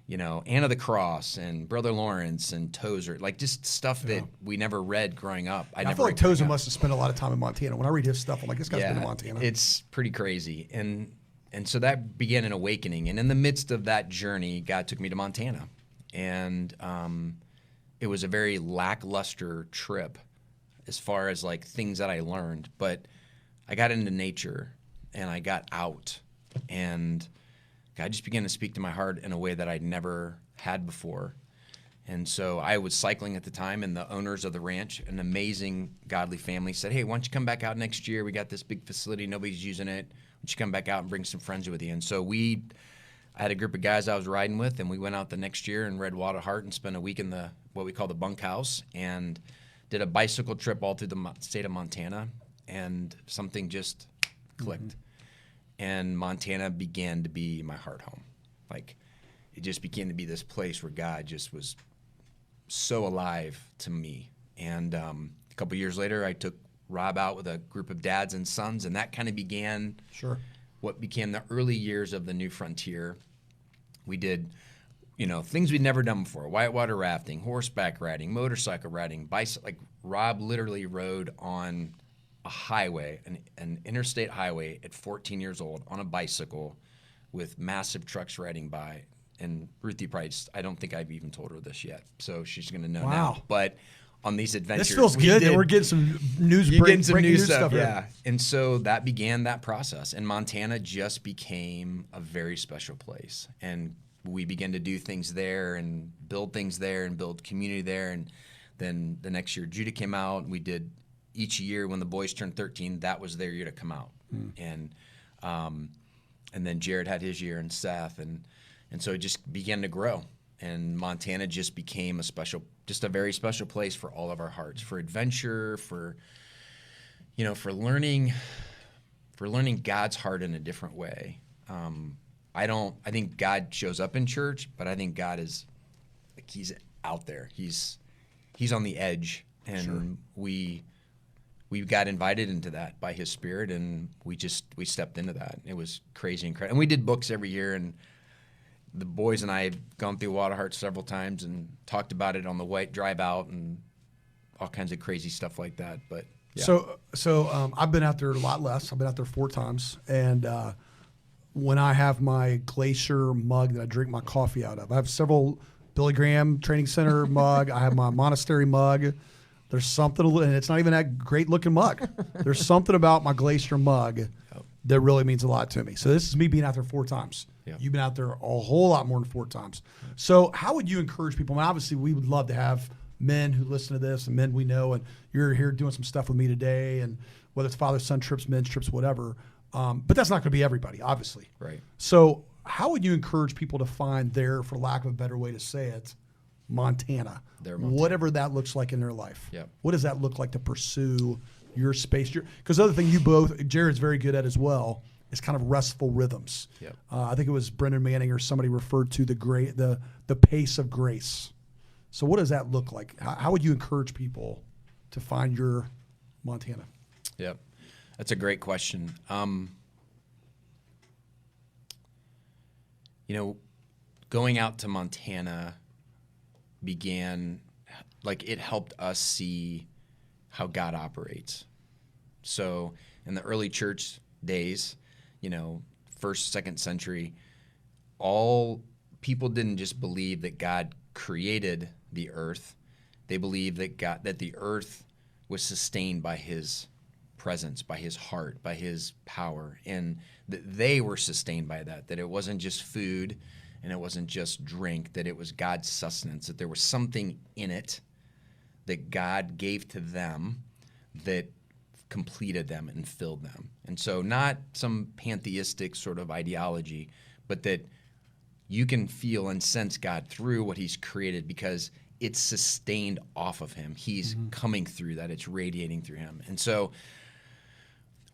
Anna the Cross and Brother Lawrence and Tozer, like just stuff that we never read growing up. I feel like Tozer must have spent a lot of time in Montana. When I read his stuff, I'm like, this guy's been in Montana. It's pretty crazy. And And so that began an awakening. And in the midst of that journey, God took me to Montana. And it was a very lackluster trip as far as like things that I learned. But I got into nature and I got out. And God just began to speak to my heart in a way that I'd never had before. And so I was cycling at the time, and the owners of the ranch, an amazing godly family, said, hey, why don't you come back out next year? We got this big facility. Nobody's using it. Why don't you come back out and bring some friends with you? And so I had a group of guys I was riding with, and we went out the next year in Redwater Heart and spent a week in what we call the bunkhouse, and did a bicycle trip all through the state of Montana, and something just clicked. And Montana began to be my heart home. Like, it just began to be this place where God just was so alive to me. And a couple years later, I took Rob out with a group of dads and sons, and that kind of began what became the early years of the New Frontier. We did, things we'd never done before: whitewater rafting, horseback riding, motorcycle riding, bicycle. Like, Rob literally rode on a highway, an interstate highway, at 14 years old on a bicycle with massive trucks riding by. And Ruthie Price, I don't think I've even told her this yet, so she's going to know now. But on these adventures, this feels good. We're getting some breaking news stuff here. Yeah. And so that began that process, and Montana just became a very special place. And we began to do things there and build things there and build community there. And then the next year, Judah came out, and we did each year when the boys turned 13, that was their year to come out. And then Jared had his year, and Seth, and so it just began to grow, and Montana just became a very special place for all of our hearts, for adventure, for learning God's heart in a different way. I think God shows up in church, but I think God is, like, he's out there. He's on the edge, and we got invited into that by his Spirit, and we stepped into that. It was crazy, incredible. And we did books every year, and the boys and I had gone through Waterheart several times and talked about it on the white drive out and all kinds of crazy stuff like that. But yeah. So I've been out there a lot less. I've been out there 4 times, and when I have my Glacier mug that I drink my coffee out of, I have several Billy Graham Training Center mug. I have my monastery mug. There's something, and it's not even that great looking mug. There's something about my Glacier mug that really means a lot to me. So this is me being out there 4 times. Yeah. You've been out there a whole lot more than 4 times. So how would you encourage people? I mean, obviously, we would love to have men who listen to this and men we know, and you're here doing some stuff with me today, and whether it's father-son trips, men's trips, whatever. But that's not going to be everybody, obviously. Right. So how would you encourage people to find for lack of a better way to say it, Montana, whatever that looks like in their life? Yep. What does that look like to pursue your space? Because the other thing Jared's very good at as well, is kind of restful rhythms. Yep. I think it was Brendan Manning or somebody referred to the pace of grace. So what does that look like? How would you encourage people to find your Montana? Yep. That's a great question. Going out to Montana it helped us see how God operates. So in the early church days, first, second century, all people didn't just believe that God created the earth. They believed that the earth was sustained by his presence, by his heart, by his power, and that they were sustained by that it wasn't just food and it wasn't just drink, that it was God's sustenance, that there was something in it that God gave to them that completed them and filled them. And so not some pantheistic sort of ideology, but that you can feel and sense God through what he's created because it's sustained off of him. He's coming through that. It's radiating through him. And so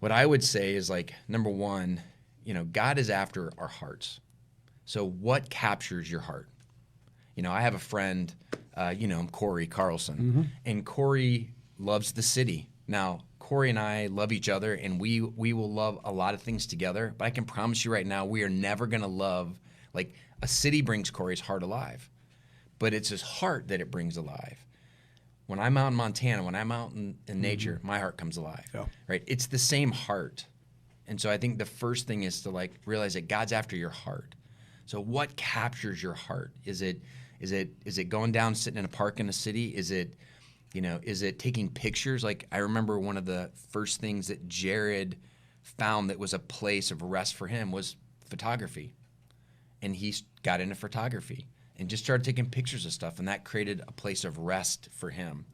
what I would say is, like, number one, God is after our hearts. So what captures your heart? I have a friend, Corey Carlson, and Corey loves the city. Now, Corey and I love each other, and we will love a lot of things together, but I can promise you right now, we are never going to love, like, a city brings Corey's heart alive, but it's his heart that it brings alive. When I'm out in Montana, when I'm out in nature, my heart comes alive, right? It's the same heart. And so I think the first thing is to like realize that God's after your heart. So what captures your heart? Is it going down, sitting in a park in a city? Is it taking pictures? Like I remember one of the first things that Jared found that was a place of rest for him was photography. And he got into photography and just started taking pictures of stuff, and that created a place of rest for him.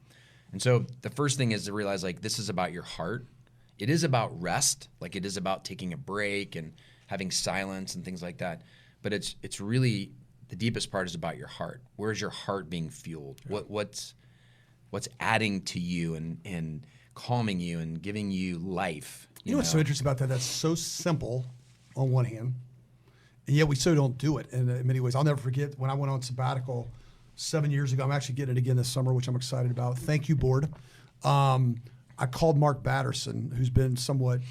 And so the first thing is to realize like this is about your heart. It is about rest, like it is about taking a break and having silence and things like that. But it's really the deepest part is about your heart. Where's your heart being fueled? Yeah. What's adding to you and calming you and giving you life? You know what's so interesting about that? That's so simple on one hand, and yet we so don't do it in many ways. I'll never forget when I went on sabbatical 7 years ago. I'm actually getting it again this summer, which I'm excited about. Thank you, board. I called Mark Batterson, who's been somewhat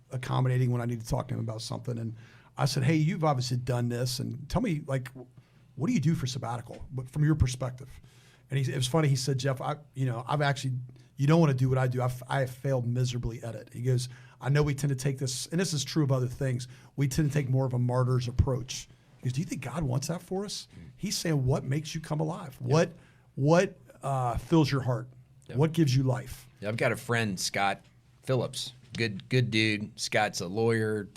accommodating when I need to talk to him about something, and I said, "Hey, you've obviously done this, and tell me, like, what do you do for sabbatical, but from your perspective?" And it was funny. He said, "Jeff, I've actually, you don't want to do what I do. I have failed miserably at it." He goes, "I know we tend to take this, and this is true of other things. We tend to take more of a martyr's approach." He goes, "Do you think God wants that for us?" He's saying, "What makes you come alive? Yep. What fills your heart? Yep. What gives you life?" Yeah, I've got a friend, Scott Phillips, good dude. Scott's a lawyer,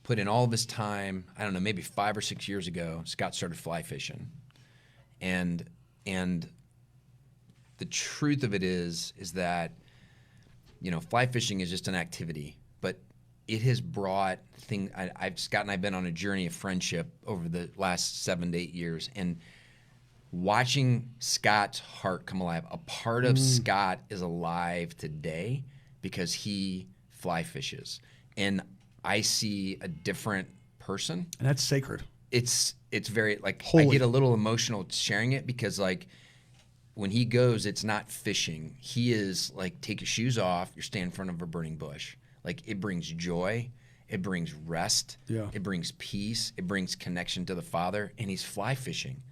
put in all of his time. I don't know, maybe 5 or 6 years ago, Scott started fly fishing, and the truth of it is that fly fishing is just an activity, but it has brought things. Scott and I've been on a journey of friendship over the last 7 to 8 years, and watching Scott's heart come alive. A part of Scott is alive today because he fly fishes, and I see a different person. And that's sacred. It's very like holy. I get a little emotional sharing it because like when he goes, it's not fishing. He is like, take your shoes off. You're standing in front of a burning bush. Like it brings joy. It brings rest. Yeah. It brings peace. It brings connection to the Father. And he's fly fishing.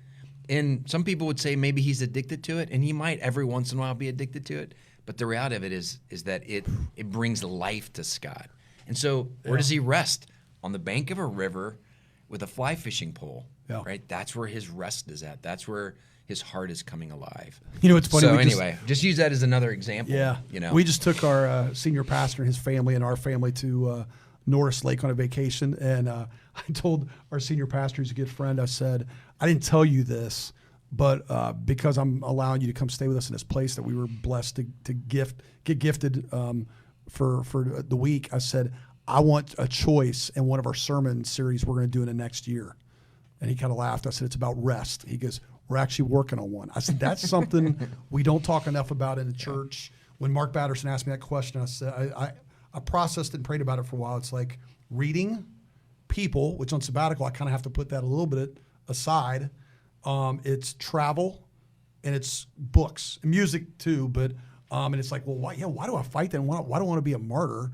And some people would say maybe he's addicted to it, and he might every once in a while be addicted to it. But the reality of it is that it brings life to Scott. And so where does he rest? On the bank of a river with a fly fishing pole, right? That's where his rest is at. That's where his heart is coming alive. You know, it's funny. So just use that as another example. Yeah. We just took our senior pastor and his family and our family to Norris Lake on a vacation. And I told our senior pastor, who's a good friend, I said, "I didn't tell you this, but because I'm allowing you to come stay with us in this place that we were blessed to get gifted for the week," I said, "I want a choice in one of our sermon series we're going to do in the next year." And he kind of laughed. I said, "It's about rest." He goes, "We're actually working on one." I said, "That's something we don't talk enough about in the church." When Mark Batterson asked me that question, I said, I processed it and prayed about it for a while. It's like reading, people, which on sabbatical, I kind of have to put that a little bit aside. It's travel, and it's books, and music too. But and it's like, well, why do I fight then? Why do I want to be a martyr?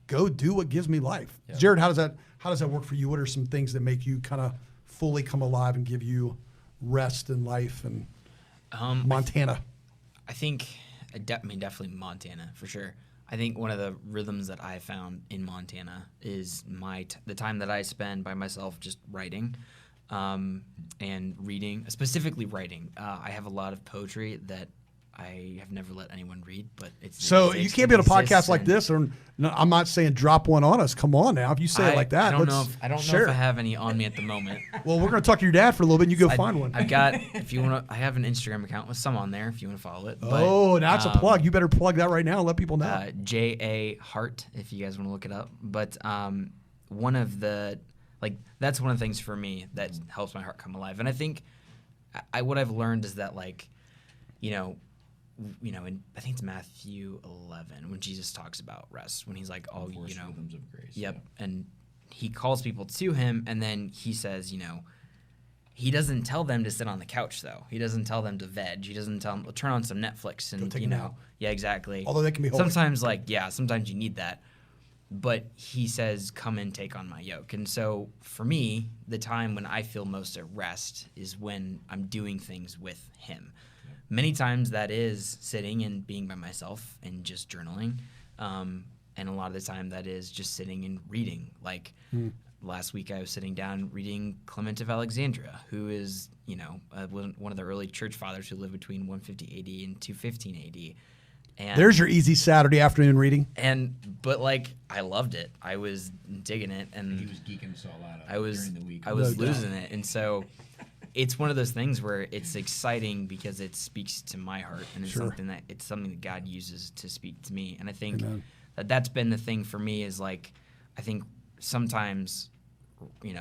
Go do what gives me life. Yeah. Jared, how does that work for you? What are some things that make you kind of fully come alive and give you rest and life and Montana? I think, definitely Montana for sure. I think one of the rhythms that I found in Montana is the time that I spend by myself just writing and reading, specifically writing. I have a lot of poetry that I have never let anyone read, but it's so you can't be on a podcast like this. Or no, I'm not saying drop one on us. Come on now, if you say it like that, I don't know if I have any on me at the moment. Well, we're gonna talk to your dad for a little bit, and you go find one. I've got, if you want to, I have an Instagram account with some on there if you want to follow it. But, that's a plug. You better plug that right now and let people know. J.A. Hart, if you guys want to look it up. But one of the that's one of the things for me that helps my heart come alive. And I think what I've learned is that and I think it's Matthew 11 when Jesus talks about rest, when he's like, rhythms of grace. Yep. And he calls people to him, and then he says, he doesn't tell them to sit on the couch though. He doesn't tell them to veg. He doesn't tell them to turn on some Netflix and yeah, exactly. Although they can be holy. Sometimes sometimes you need that. But he says, "Come and take on my yoke." And so for me, the time when I feel most at rest is when I'm doing things with him. Many times that is sitting and being by myself and just journaling. And And a lot of the time that is just sitting and reading. Like last week I was sitting down reading Clement of Alexandria, who is, one of the early church fathers who lived between 150 AD and 215 AD. And There's your easy Saturday afternoon reading. But like I loved it. I was digging it, and He was geeking us all out during the week. I was No doubt. losing it. And so it's one of those things where it's exciting because it speaks to my heart, and it's Sure. something that God uses to speak to me. And I think Amen. that's been the thing for me is like, I think sometimes,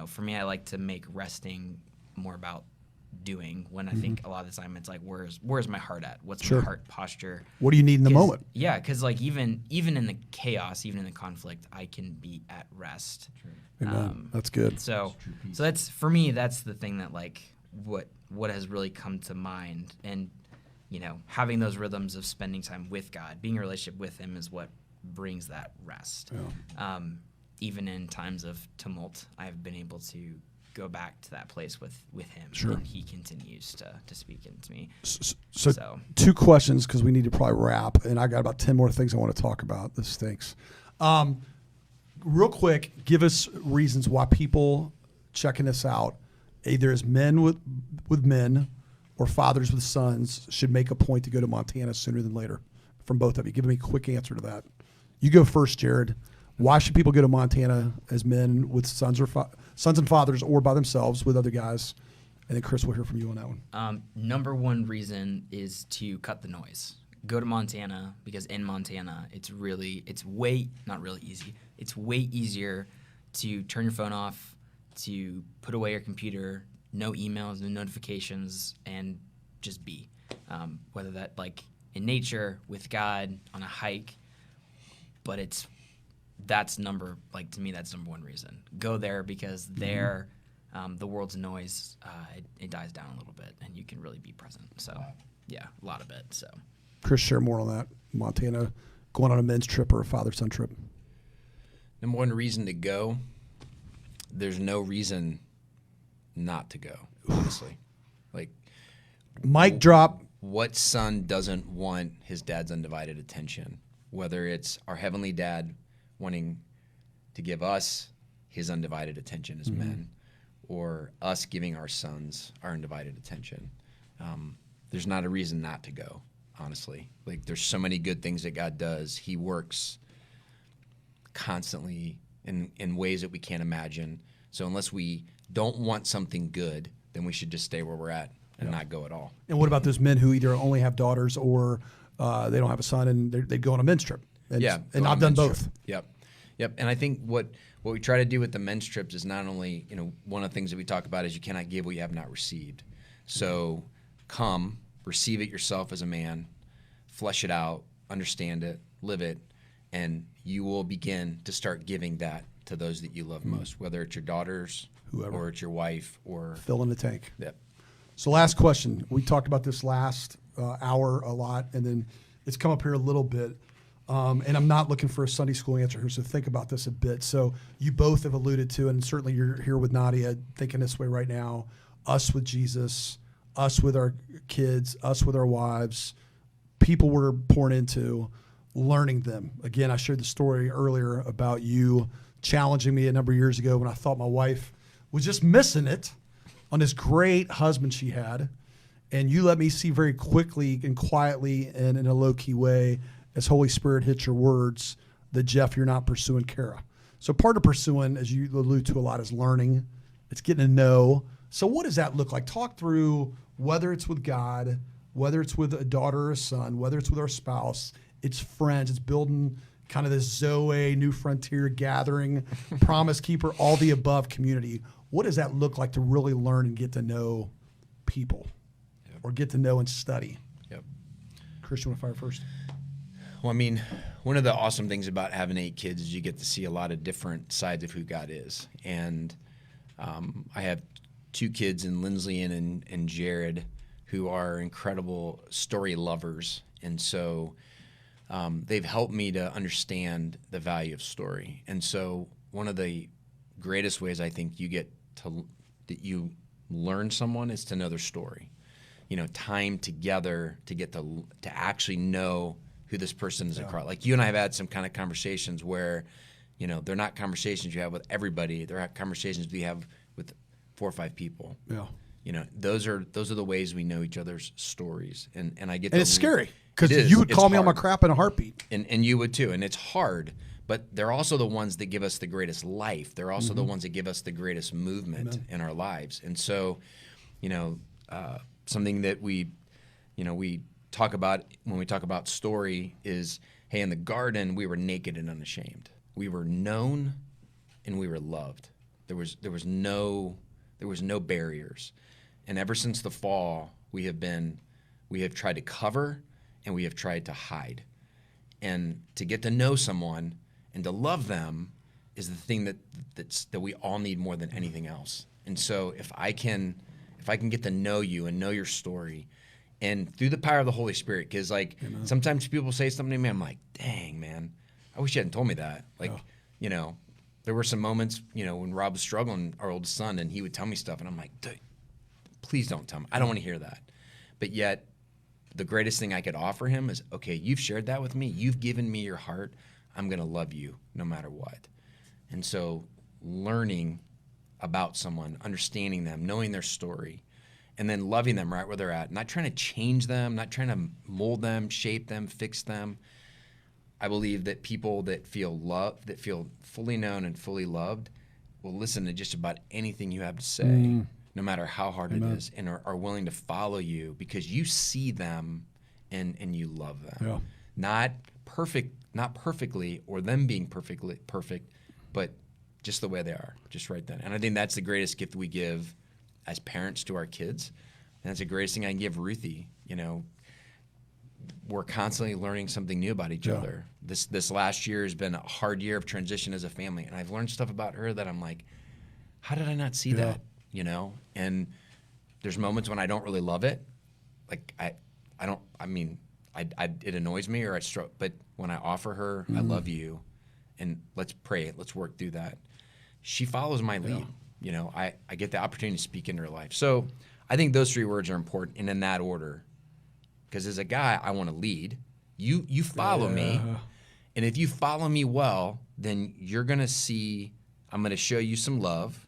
for me, I like to make resting more about doing, when I think a lot of the time it's like, where's my heart at? What's Sure. my heart posture? What do you need in the 'Cause- moment? Yeah, because like even in the chaos, even in the conflict, I can be at rest. Amen. That's good. So that's for me. That's the thing that like what has really come to mind, and having those rhythms of spending time with God, being in a relationship with Him, is what brings that rest. Even in times of tumult, I've been able to go back to that place with Him, Sure. and He continues to speak into me. So 2 questions, because we need to probably wrap, and I got about 10 more things I want to talk about. This stinks. Real quick, give us reasons why people checking this out, either as men with men or fathers with sons, should make a point to go to Montana sooner than later. From both of you, give me a quick answer to that. You go first, Jared. Why should people go to Montana as men with sons and fathers, or by themselves with other guys? And then Chris, we'll hear from you on that one. Number one reason is to cut the noise. Go to Montana, because in Montana, it's not really easy. It's way easier to turn your phone off, to put away your computer, no emails, no notifications, and just be. Whether that like in nature, with God, on a hike, but to me, that's number one reason. Go there, because there, the world's noise, it dies down a little bit, and you can really be present. So, yeah, a lot of it. So, Chris, share more on that. Montana, going on a men's trip or a father-son trip. Number one reason to go, there's no reason not to go, honestly. Like, Mic drop. what son doesn't want his dad's undivided attention? Whether it's our Heavenly Dad wanting to give us his undivided attention as men, or us giving our sons our undivided attention. There's not a reason not to go, honestly. Like, there's so many good things that God does. He works constantly in ways that we can't imagine. So unless we don't want something good, then we should just stay where we're at and not go at all. And what about those men who either only have daughters or they don't have a son, and they go on a men's trip? And, Yeah, and go I've on done men's both. trip. Yep. And I think what we try to do with the men's trips is not only, one of the things that we talk about is you cannot give what you have not received. So come, receive it yourself as a man, flesh it out, understand it, live it, and you will begin to start giving that to those that you love most, whether it's your daughters, Whoever. or it's your wife, or Fill in the tank. Yep. So last question. We talked about this last hour a lot, and then it's come up here a little bit. And I'm not looking for a Sunday school answer here, so think about this a bit. So you both have alluded to, and certainly you're here with Nadia thinking this way right now, us with Jesus, us with our kids, us with our wives, people we're pouring into, learning them. Again, I shared the story earlier about you challenging me a number of years ago when I thought my wife was just missing it on this great husband she had. And you let me see very quickly and quietly and in a low-key way, as Holy Spirit hits your words, that, Jeff, you're not pursuing Kara. So part of pursuing, as you allude to a lot, is learning. It's getting to know. So what does that look like? Talk through whether it's with God, whether it's with a daughter or a son, whether it's with our spouse, it's friends, it's building kind of this Zoe, New Frontier gathering, Promise Keeper, all the above community. What does that look like to really learn and get to know people, or get to know and study? Yep. Chris, you want to fire first? Well, I mean, one of the awesome things about having 8 kids is you get to see a lot of different sides of who God is. And I have 2 kids in Lindsley and Jared who are incredible story lovers. And so they've helped me to understand the value of story. And so one of the greatest ways I think that you learn someone is to know their story. Time together to get to actually know who this person is across. Like you and I have had some kind of conversations where, they're not conversations you have with everybody. They're conversations we have with 4 or 5 people. Yeah. Those are the ways we know each other's stories, and I get. And it's scary because It is. you would It's call me on my hard. crap in a heartbeat. And you would too, and it's hard. But they're also the ones that give us the greatest life. They're also the ones that give us the greatest movement in our lives. And so, something that we talk about when we talk about story is, hey, in the garden we were naked and unashamed. We were known, and we were loved. There was no barriers. And ever since the fall, we have tried to cover and we have tried to hide. And to get to know someone and to love them is the thing that we all need more than anything else. And so if I can get to know you and know your story, and through the power of the Holy Spirit, because sometimes people say something to me, I'm like, dang, man, I wish you hadn't told me that. There were some moments, when Rob was struggling, our oldest son, and he would tell me stuff, and I'm like, please don't tell me. I don't want to hear that. But yet, the greatest thing I could offer him is, okay, you've shared that with me. You've given me your heart. I'm going to love you no matter what. And so learning about someone, understanding them, knowing their story, and then loving them right where they're at, not trying to change them, not trying to mold them, shape them, fix them. I believe that people that feel loved, that feel fully known and fully loved, will listen to just about anything you have to say, no matter how hard it is, and are willing to follow you because you see them and you love them. Yeah. Not perfectly, or them being perfect, but just the way they are, just right then. And I think that's the greatest gift we give as parents to our kids. And that's the greatest thing I can give Ruthie. We're constantly learning something new about each other. This last year has been a hard year of transition as a family, and I've learned stuff about her that I'm like, how did I not see that? And there's moments when I don't really love it. Like it annoys me, or I struggle. But when I offer her, I love you, and let's pray, let's work through that, she follows my lead. I get the opportunity to speak into her life. So I think those 3 words are important, and in that order. Because as a guy, I want to lead. You follow me, and if you follow me well, then you're going to see, I'm going to show you some love,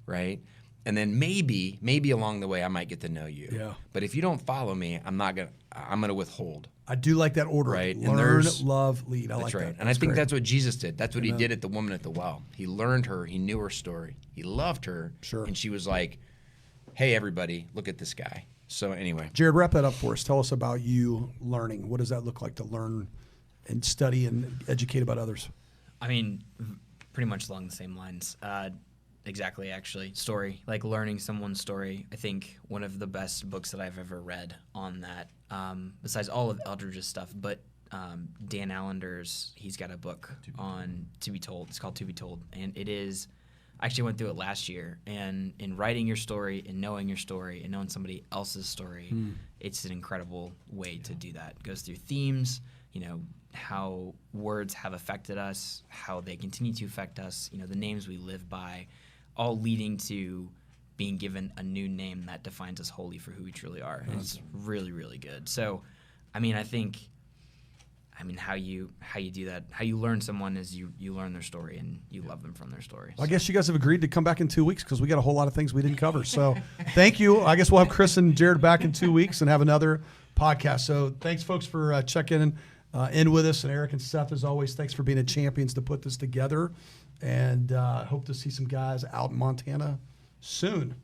right? And then maybe along the way, I might get to know you. Yeah. But if you don't follow me, I'm going to withhold. I do like that order. Right. Learn, love, lead. I like That's right. that. And I think great. that's what Jesus did. That's what he did at the woman at the well. He learned her. He knew her story. He loved her. Sure. And she was like, hey, everybody, look at this guy. So anyway. Jared, wrap that up for us. Tell us about you learning. What does that look like to learn and study and educate about others? I mean, pretty much along the same lines. Exactly, actually. Story, like learning someone's story. I think one of the best books that I've ever read on that, besides all of Eldridge's stuff, but Dan Allender's, he's got a book on To Be Told. It's called To Be Told. And it is, I actually went through it last year. And in writing your story and knowing your story and knowing somebody else's story, it's an incredible way to do that. It goes through themes, how words have affected us, how they continue to affect us, the names we live by, all leading to being given a new name that defines us wholly for who we truly are. And it's really, really good. So, I think how you do that, how you learn someone is you learn their story and you love them from their story. I guess you guys have agreed to come back in 2 weeks because we got a whole lot of things we didn't cover. So thank you. I guess we'll have Chris and Jared back in 2 weeks and have another podcast. So thanks, folks, for checking in with us. And Eric and Seth, as always, thanks for being the champions to put this together. And hope to see some guys out in Montana soon.